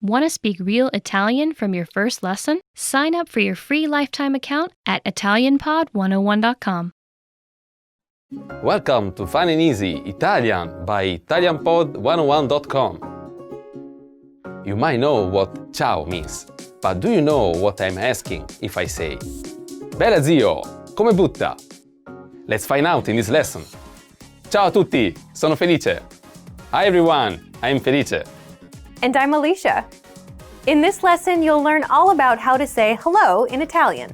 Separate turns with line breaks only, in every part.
Want to speak real Italian from your first lesson? Sign up for your free lifetime account at ItalianPod101.com.
Welcome to Fun and Easy Italian by ItalianPod101.com. You might know what ciao means, but do you know what I'm asking if I say Bella zio, come butta? Let's find out in this lesson. Ciao a tutti, sono Felice. Hi everyone, I'm Felice.
And I'm Alicia. In this lesson, you'll learn all about how to say hello in Italian.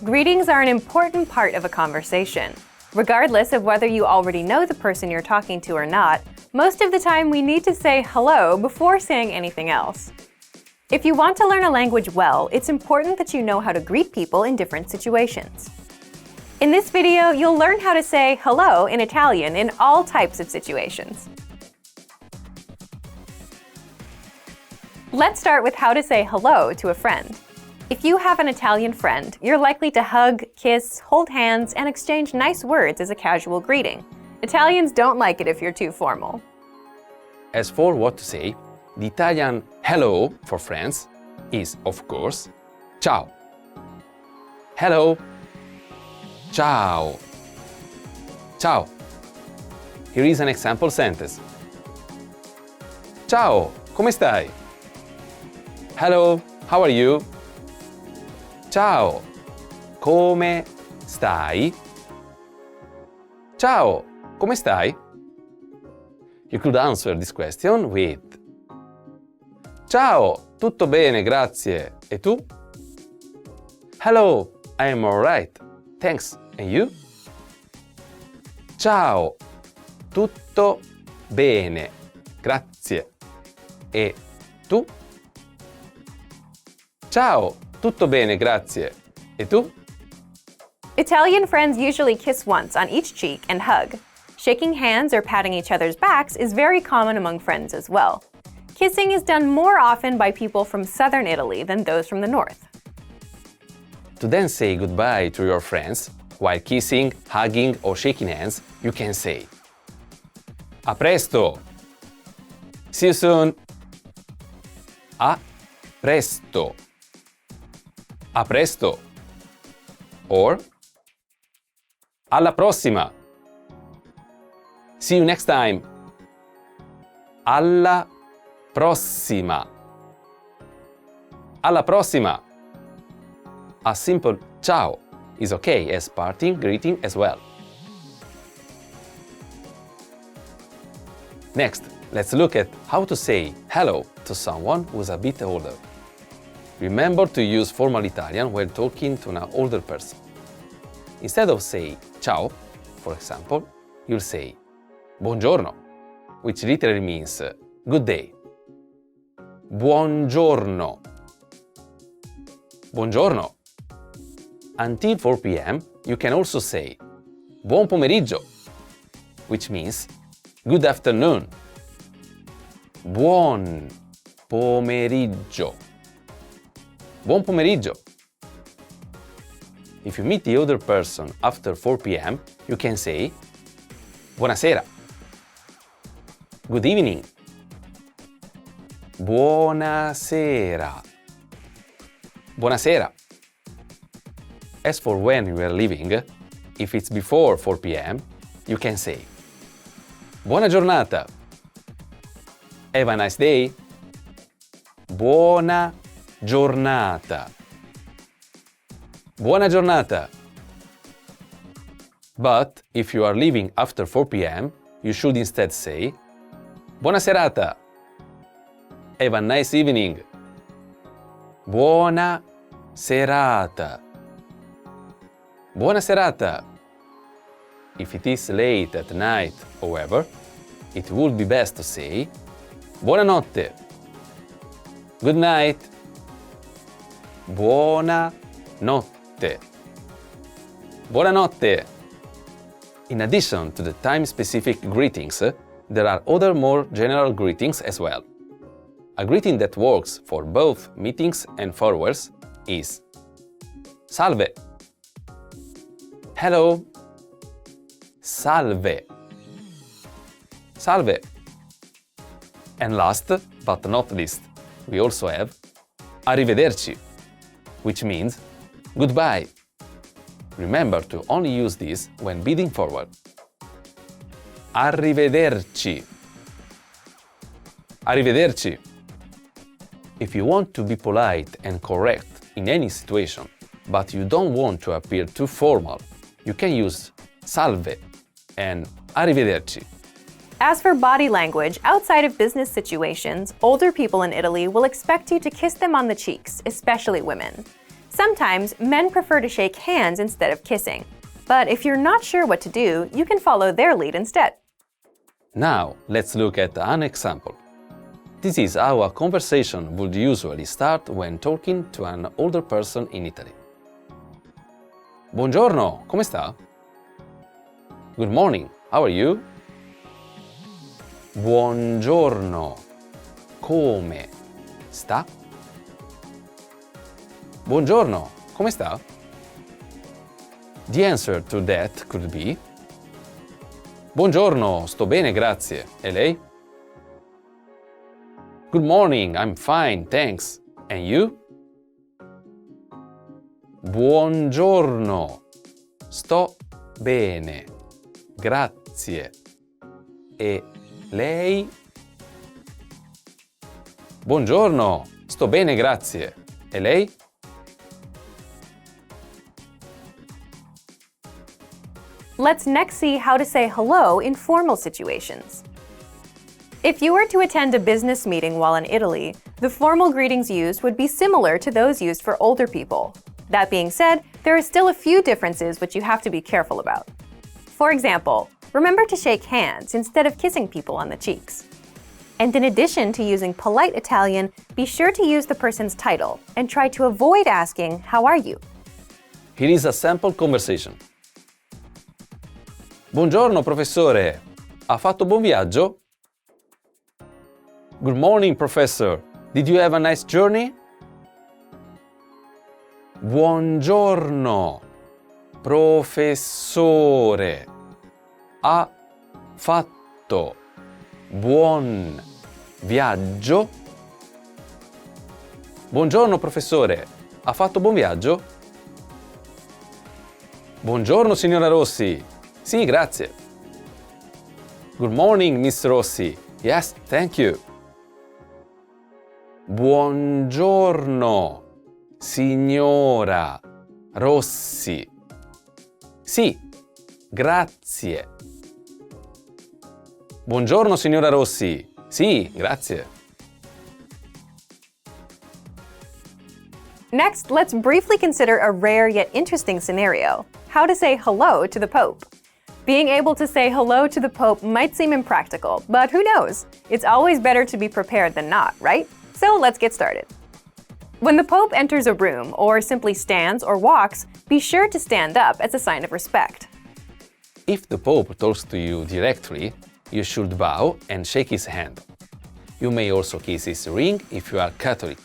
Greetings are an important part of a conversation. Regardless of whether you already know the person you're talking to or not, most of the time we need to say hello before saying anything else. If you want to learn a language well, it's important that you know how to greet people in different situations. In this video, you'll learn how to say hello in Italian in all types of situations. Let's start with how to say hello to a friend. If you have an Italian friend, you're likely to hug, kiss, hold hands, and exchange nice words as a casual greeting. Italians don't like it if you're too formal.
As for what to say, the Italian hello for friends is, of course, ciao. Hello. Ciao. Ciao. Here is an example sentence. Ciao, come stai? Hello, how are you? Ciao, come stai? Ciao, come stai? You could answer this question with Ciao, tutto bene, grazie. E tu? Hello, I am alright. Thanks. And you? Ciao, tutto bene, grazie. E tu? Ciao, tutto bene, grazie. E tu?
Italian friends usually kiss once on each cheek and hug. Shaking hands or patting each other's backs is very common among friends as well. Kissing is done more often by people from southern Italy than those from the north.
To then say goodbye to your friends, while kissing, hugging or shaking hands, you can say A presto! See you soon! A presto! A presto! Or Alla prossima! See you next time! Alla prossima! Alla prossima! A simple ciao is okay as parting greeting as well. Next, let's look at how to say hello to someone who's a bit older. Remember to use formal Italian when talking to an older person. Instead of say ciao, for example, you'll say buongiorno, which literally means good day. Buongiorno. Buongiorno. Until 4 p.m., you can also say buon pomeriggio, which means good afternoon. Buon pomeriggio. Buon pomeriggio. If you meet the other person after 4 p.m., you can say buonasera. Good evening. Buonasera. Buonasera. As for when you are leaving, if it's before 4 p.m., you can say Buona giornata. Have a nice day. Buona giornata. Buona giornata. But if you are leaving after 4 p.m., you should instead say Buona serata. Have a nice evening. Buona serata. Buona serata. If it is late at night, however, it would be best to say Buonanotte. Good night. Buonanotte. Buonanotte. In addition to the time-specific greetings, there are other more general greetings as well. A greeting that works for both meetings and farewells is Salve. Hello. Salve. Salve. And last but not least, we also have arrivederci, which means goodbye. Remember to only use this when bidding forward. Arrivederci. Arrivederci. If you want to be polite and correct in any situation, but you don't want to appear too formal, you can use salve and arrivederci.
As for body language, outside of business situations, older people in Italy will expect you to kiss them on the cheeks, especially women. Sometimes, men prefer to shake hands instead of kissing. But if you're not sure what to do, you can follow their lead instead.
Now, let's look at an example. This is how a conversation would usually start when talking to an older person in Italy. Buongiorno, come sta? Good morning, how are you? Buongiorno, come sta? Buongiorno, come sta? The answer to that could be Buongiorno, sto bene, grazie. E lei? Good morning, I'm fine, thanks. And you? Buongiorno, sto bene, grazie. E lei? Buongiorno, sto bene, grazie. E lei?
Let's next see how to say hello in formal situations. If you were to attend a business meeting while in Italy, the formal greetings used would be similar to those used for older people. That being said, there are still a few differences which you have to be careful about. For example, remember to shake hands instead of kissing people on the cheeks. And in addition to using polite Italian, be sure to use the person's title and try to avoid asking, "How are you?"
Here is a sample conversation. Buongiorno, professore. Ha fatto buon viaggio? Good morning, professor. Did you have a nice journey? Buongiorno, professore. Ha fatto buon viaggio? Buongiorno, professore. Ha fatto buon viaggio? Buongiorno, signora Rossi. Sì, grazie. Good morning, Miss Rossi. Yes, thank you. Buongiorno, signora Rossi. Sì, grazie. Buongiorno, signora Rossi. Sì, grazie.
Next, let's briefly consider a rare yet interesting scenario: how to say hello to the Pope. Being able to say hello to the Pope might seem impractical, but who knows? It's always better to be prepared than not, right? So let's get started. When the Pope enters a room or simply stands or walks, be sure to stand up as a sign of respect.
If the Pope talks to you directly, you should bow and shake his hand. You may also kiss his ring if you are Catholic.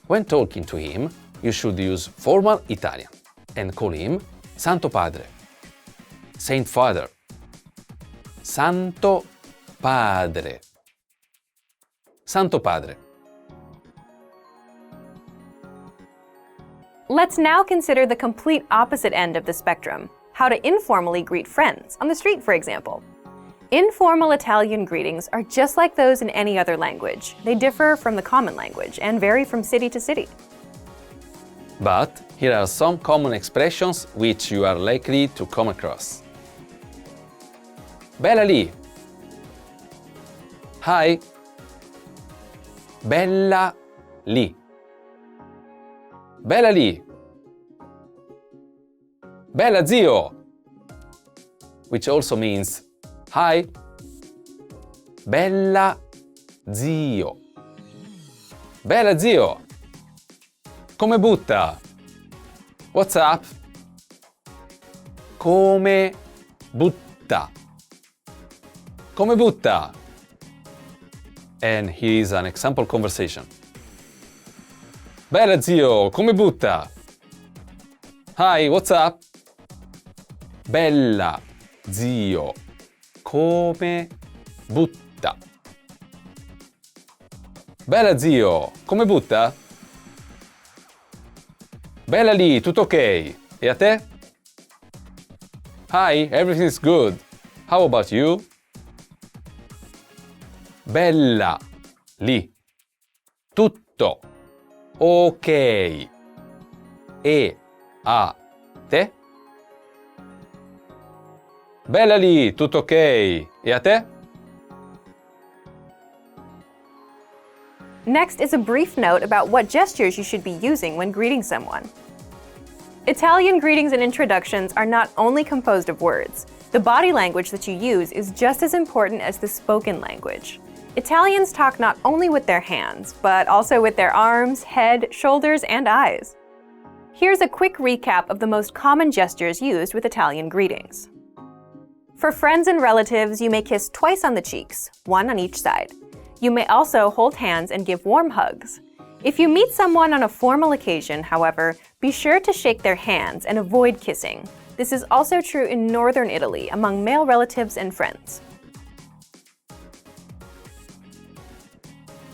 When talking to him, you should use formal Italian and call him Santo Padre, Saint Father, Santo Padre, Santo Padre.
Let's now consider the complete opposite end of the spectrum: how to informally greet friends, on the street for example. Informal Italian greetings are just like those in any other language. They differ from the common language and vary from city to city.
But here are some common expressions which you are likely to come across. Bella lì. Hi. Bella lì. Bella lì. Bella zio. Which also means hi. Bella zio. Bella zio. Come butta? What's up? Come butta? Come butta? And here is an example conversation. Bella zio, come butta? Hi, what's up? Bella zio, come butta? Bella zio, come butta? Bella lì, tutto ok. E a te? Hi, everything's good. How about you? Bella lì, tutto ok. E a te? Bella lì, tutto ok. E a te?
Next is a brief note about what gestures you should be using when greeting someone. Italian greetings and introductions are not only composed of words. The body language that you use is just as important as the spoken language. Italians talk not only with their hands, but also with their arms, head, shoulders, and eyes. Here's a quick recap of the most common gestures used with Italian greetings. For friends and relatives, you may kiss twice on the cheeks, one on each side. You may also hold hands and give warm hugs. If you meet someone on a formal occasion, however, be sure to shake their hands and avoid kissing. This is also true in northern Italy among male relatives and friends.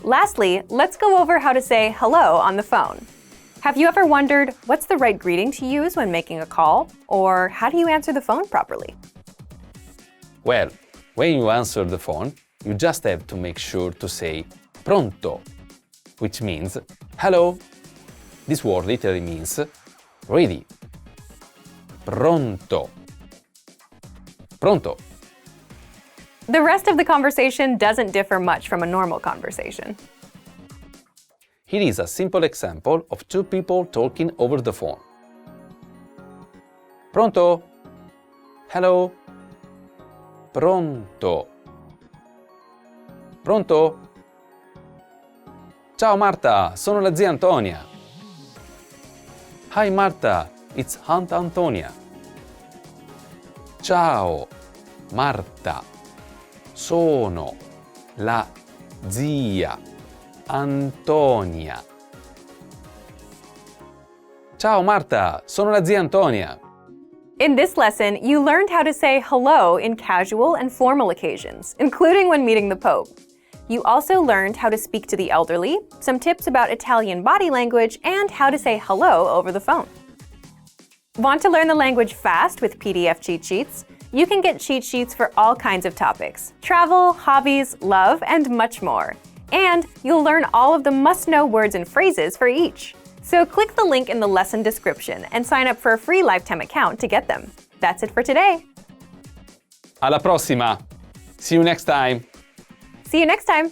Lastly, let's go over how to say hello on the phone. Have you ever wondered what's the right greeting to use when making a call? Or how do you answer the phone properly?
Well, when you answer the phone, you just have to make sure to say pronto, which means hello. This word literally means ready. Pronto. Pronto.
The rest of the conversation doesn't differ much from a normal conversation.
Here is a simple example of two people talking over the phone. Pronto? Hello? Pronto? Pronto? Ciao Marta, sono la zia Antonia. Hi Marta, it's Aunt Antonia. Ciao Marta, sono la zia Antonia. Ciao Marta, sono la zia Antonia.
In this lesson, you learned how to say hello in casual and formal occasions, including when meeting the Pope. You also learned how to speak to the elderly, some tips about Italian body language, and how to say hello over the phone. Want to learn the language fast with PDF cheat sheets? You can get cheat sheets for all kinds of topics: travel, hobbies, love, and much more. And you'll learn all of the must-know words and phrases for each. So click the link in the lesson description and sign up for a free lifetime account to get them. That's it for today.
Alla prossima! See you next time!
See you next time!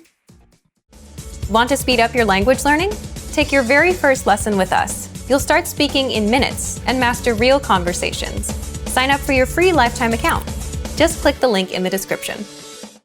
Want to speed up your language learning? Take your very first lesson with us. You'll start speaking in minutes and master real conversations. Sign up for your free lifetime account. Just click the link in the description.